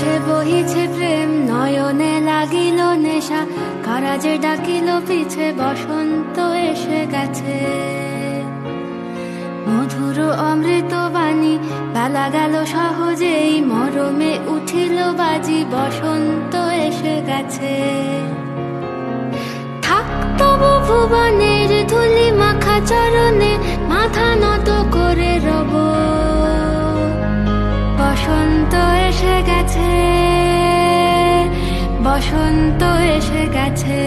আকাশে বহিছে প্রেম, নয়নে লাগিল নেশা, কারাজে ডাকিল পিছে, বসন্ত এসে গেছে। মধুর অমৃত বাণী, বেলা গেল সহজেই, মরমে উঠিল বাজি, বসন্ত এসে গেছে। থাক তবু ভুবনের ধুলি মাখা চরণে, মাথা নত করে রব, বসন্ত এসে গেছে, বসন্ত এসে গেছে।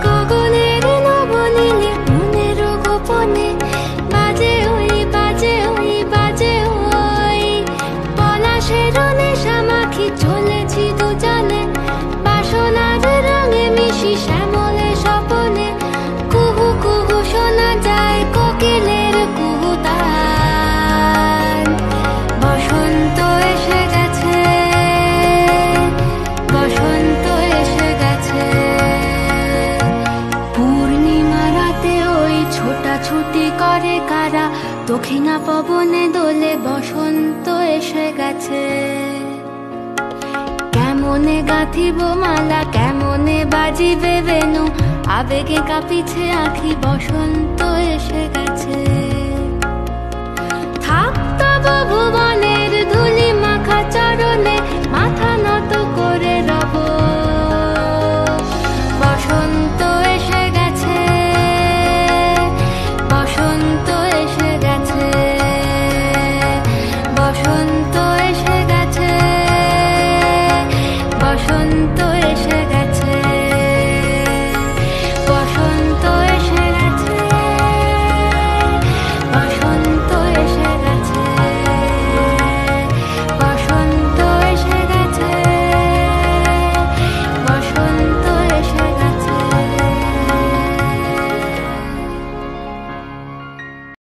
গগনের নবনীলে মনের গোপনে, বাজে ওই বাজে ওই বাজে ওই, পলাশের নেশা মাখি চলেছি দুজনে, বাসনার রঙে মিশি শ্যামলে স্বপনে, কুহু কুহু শোনা যায় কোকিলের কুহুতান। বসন্ত এসে গেছে, বসন্ত এসে গেছে। পূর্ণিমা রাতে ওই ছোটাছুটি করে কারা, দক্ষিণা পবনে দোলে, বসন্ত এসে গেছে। কেমনে গাঁথিব মালা, কেমনে বাজিবে বেনু, আবেগে কাঁপিছে আঁখি, বসন্ত এসে গেছে। থাক তবু ভুবনের ধুলি